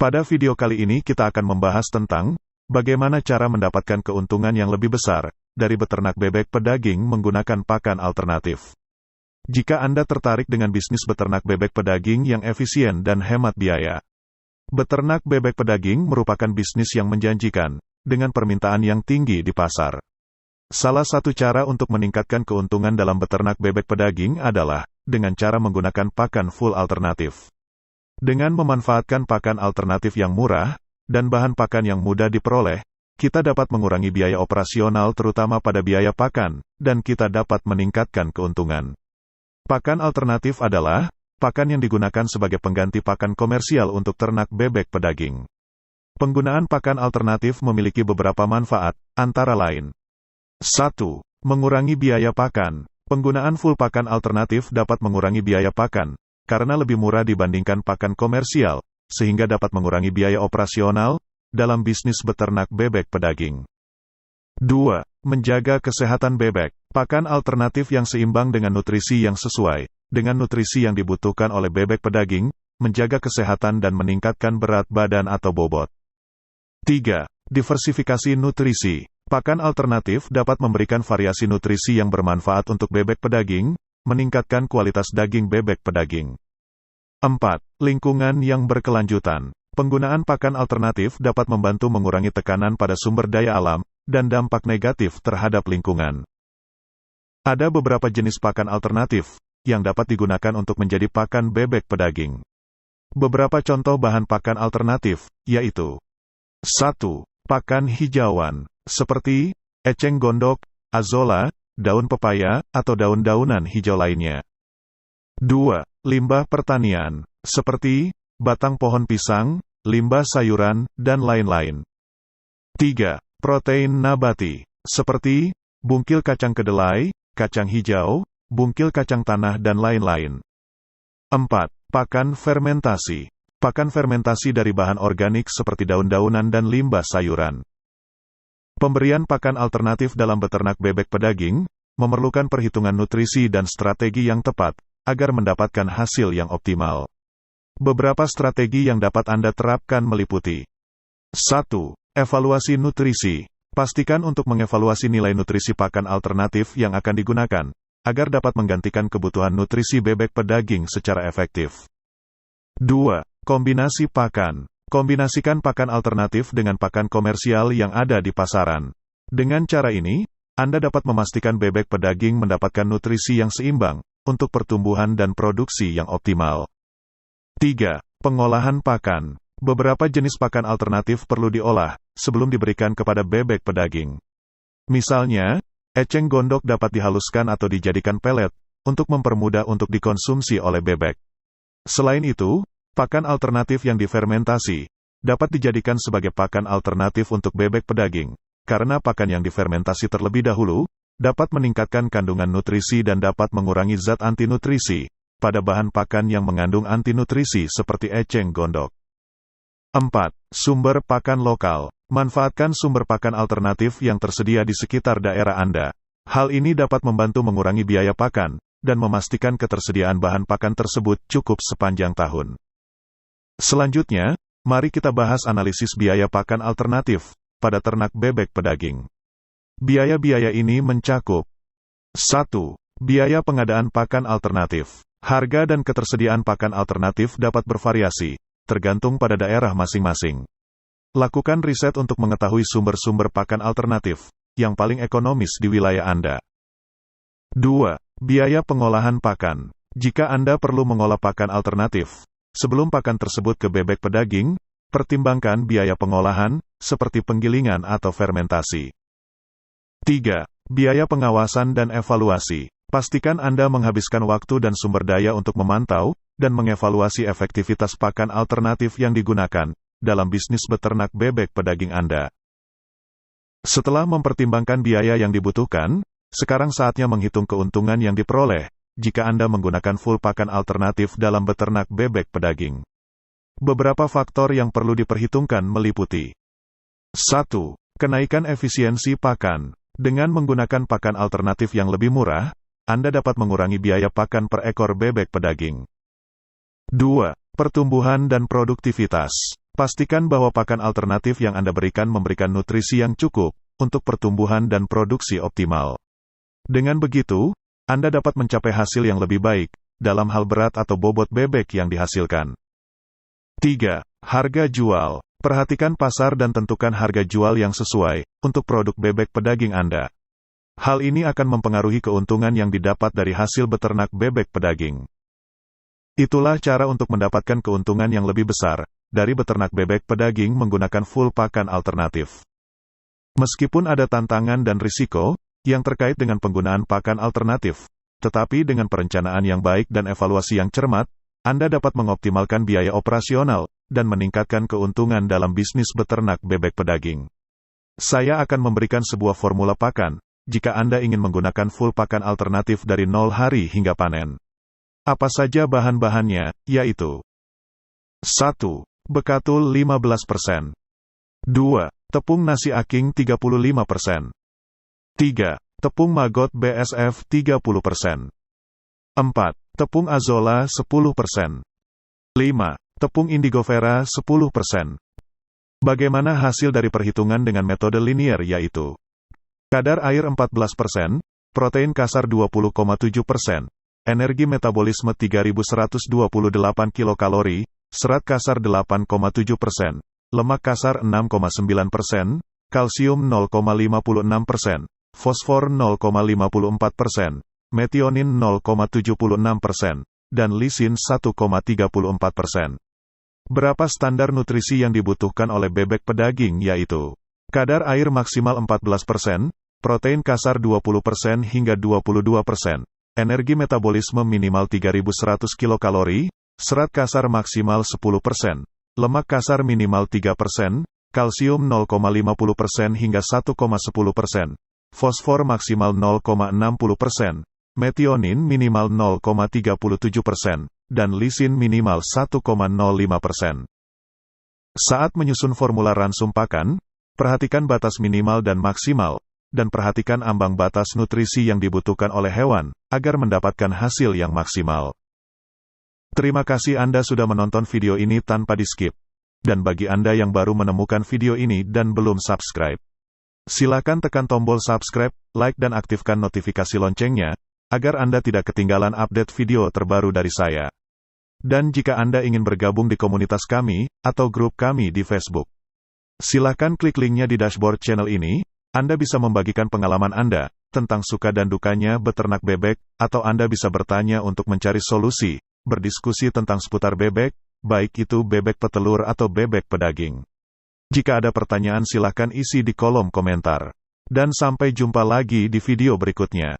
Pada video kali ini kita akan membahas tentang bagaimana cara mendapatkan keuntungan yang lebih besar dari beternak bebek pedaging menggunakan pakan alternatif. Jika Anda tertarik dengan bisnis beternak bebek pedaging yang efisien dan hemat biaya, beternak bebek pedaging merupakan bisnis yang menjanjikan dengan permintaan yang tinggi di pasar. Salah satu cara untuk meningkatkan keuntungan dalam beternak bebek pedaging adalah dengan cara menggunakan pakan full alternatif. Dengan memanfaatkan pakan alternatif yang murah dan bahan pakan yang mudah diperoleh, kita dapat mengurangi biaya operasional terutama pada biaya pakan, dan kita dapat meningkatkan keuntungan. Pakan alternatif adalah pakan yang digunakan sebagai pengganti pakan komersial untuk ternak bebek pedaging. Penggunaan pakan alternatif memiliki beberapa manfaat, antara lain: 1. Mengurangi biaya pakan. Penggunaan full pakan alternatif dapat mengurangi biaya pakan, karena lebih murah dibandingkan pakan komersial, sehingga dapat mengurangi biaya operasional dalam bisnis beternak bebek pedaging. 2. Menjaga kesehatan bebek. Pakan alternatif yang seimbang dengan nutrisi yang sesuai dengan nutrisi yang dibutuhkan oleh bebek pedaging, menjaga kesehatan dan meningkatkan berat badan atau bobot. 3. Diversifikasi nutrisi. Pakan alternatif dapat memberikan variasi nutrisi yang bermanfaat untuk bebek pedaging, meningkatkan kualitas daging bebek pedaging. 4. Lingkungan yang berkelanjutan. Penggunaan pakan alternatif dapat membantu mengurangi tekanan pada sumber daya alam dan dampak negatif terhadap lingkungan. Ada beberapa jenis pakan alternatif yang dapat digunakan untuk menjadi pakan bebek pedaging. Beberapa contoh bahan pakan alternatif, yaitu: 1. Pakan hijauan, seperti eceng gondok, azolla, daun pepaya, atau daun-daunan hijau lainnya. 2. Limbah pertanian, seperti batang pohon pisang, limbah sayuran, dan lain-lain. 3. Protein nabati, seperti bungkil kacang kedelai, kacang hijau, bungkil kacang tanah, dan lain-lain. 4. Pakan fermentasi. Pakan fermentasi dari bahan organik seperti daun-daunan dan limbah sayuran. Pemberian pakan alternatif dalam beternak bebek pedaging memerlukan perhitungan nutrisi dan strategi yang tepat agar mendapatkan hasil yang optimal. Beberapa strategi yang dapat Anda terapkan meliputi: 1. Evaluasi nutrisi. Pastikan untuk mengevaluasi nilai nutrisi pakan alternatif yang akan digunakan, agar dapat menggantikan kebutuhan nutrisi bebek pedaging secara efektif. 2. Kombinasi pakan. Kombinasikan pakan alternatif dengan pakan komersial yang ada di pasaran. Dengan cara ini, Anda dapat memastikan bebek pedaging mendapatkan nutrisi yang seimbang untuk pertumbuhan dan produksi yang optimal. 3. Pengolahan pakan. Beberapa jenis pakan alternatif perlu diolah sebelum diberikan kepada bebek pedaging. Misalnya, eceng gondok dapat dihaluskan atau dijadikan pelet untuk mempermudah untuk dikonsumsi oleh bebek. Selain itu, pakan alternatif yang difermentasi dapat dijadikan sebagai pakan alternatif untuk bebek pedaging, karena pakan yang difermentasi terlebih dahulu dapat meningkatkan kandungan nutrisi dan dapat mengurangi zat antinutrisi pada bahan pakan yang mengandung antinutrisi seperti eceng gondok. 4. Sumber pakan lokal. Manfaatkan sumber pakan alternatif yang tersedia di sekitar daerah Anda. Hal ini dapat membantu mengurangi biaya pakan dan memastikan ketersediaan bahan pakan tersebut cukup sepanjang tahun. Selanjutnya, mari kita bahas analisis biaya pakan alternatif pada ternak bebek pedaging. Biaya-biaya ini mencakup: 1. Biaya pengadaan pakan alternatif. Harga dan ketersediaan pakan alternatif dapat bervariasi, tergantung pada daerah masing-masing. Lakukan riset untuk mengetahui sumber-sumber pakan alternatif yang paling ekonomis di wilayah Anda. 2. Biaya pengolahan pakan. Jika Anda perlu mengolah pakan alternatif sebelum pakan tersebut ke bebek pedaging, pertimbangkan biaya pengolahan, seperti penggilingan atau fermentasi. 3. Biaya pengawasan dan evaluasi. Pastikan Anda menghabiskan waktu dan sumber daya untuk memantau dan mengevaluasi efektivitas pakan alternatif yang digunakan dalam bisnis beternak bebek pedaging Anda. Setelah mempertimbangkan biaya yang dibutuhkan, sekarang saatnya menghitung keuntungan yang diperoleh jika Anda menggunakan full pakan alternatif dalam beternak bebek pedaging. Beberapa faktor yang perlu diperhitungkan meliputi: 1. Kenaikan efisiensi pakan. Dengan menggunakan pakan alternatif yang lebih murah, Anda dapat mengurangi biaya pakan per ekor bebek pedaging. 2. Pertumbuhan dan produktivitas. Pastikan bahwa pakan alternatif yang Anda berikan memberikan nutrisi yang cukup untuk pertumbuhan dan produksi optimal. Dengan begitu, Anda dapat mencapai hasil yang lebih baik dalam hal berat atau bobot bebek yang dihasilkan. 3. Harga jual. Perhatikan pasar dan tentukan harga jual yang sesuai untuk produk bebek pedaging Anda. Hal ini akan mempengaruhi keuntungan yang didapat dari hasil beternak bebek pedaging. Itulah cara untuk mendapatkan keuntungan yang lebih besar dari beternak bebek pedaging menggunakan full pakan alternatif. Meskipun ada tantangan dan risiko yang terkait dengan penggunaan pakan alternatif, tetapi dengan perencanaan yang baik dan evaluasi yang cermat, Anda dapat mengoptimalkan biaya operasional dan meningkatkan keuntungan dalam bisnis beternak bebek pedaging. Saya akan memberikan sebuah formula pakan jika Anda ingin menggunakan full pakan alternatif dari 0 hari hingga panen. Apa saja bahan-bahannya, yaitu 1. Bekatul 15%. 2. Tepung nasi aking 35%. 3. Tepung maggot BSF 30%. 4. Tepung azola 10%. 5. Tepung indigofera 10%. Bagaimana hasil dari perhitungan dengan metode linier yaitu kadar air 14%, protein kasar 20,7%, energi metabolisme 3128 kilokalori, serat kasar 8,7%, lemak kasar 6,9%, kalsium 0,56%, fosfor 0,54%, metionin 0,76%, dan lisin 1,34%. Berapa standar nutrisi yang dibutuhkan oleh bebek pedaging yaitu kadar air maksimal 14%, protein kasar 20% hingga 22%, energi metabolisme minimal 3100 kilokalori, serat kasar maksimal 10%, lemak kasar minimal 3%, kalsium 0,50% hingga 1,10%, fosfor maksimal 0,60%, metionin minimal 0,37%, dan lisin minimal 1,05%. Saat menyusun formula ransum pakan, perhatikan batas minimal dan maksimal, dan perhatikan ambang batas nutrisi yang dibutuhkan oleh hewan, agar mendapatkan hasil yang maksimal. Terima kasih Anda sudah menonton video ini tanpa di-skip. Dan bagi Anda yang baru menemukan video ini dan belum subscribe, silakan tekan tombol subscribe, like dan aktifkan notifikasi loncengnya, agar Anda tidak ketinggalan update video terbaru dari saya. Dan jika Anda ingin bergabung di komunitas kami, atau grup kami di Facebook, silakan klik linknya di dashboard channel ini. Anda bisa membagikan pengalaman Anda tentang suka dan dukanya beternak bebek, atau Anda bisa bertanya untuk mencari solusi, berdiskusi tentang seputar bebek, baik itu bebek petelur atau bebek pedaging. Jika ada pertanyaan silakan isi di kolom komentar. Dan sampai jumpa lagi di video berikutnya.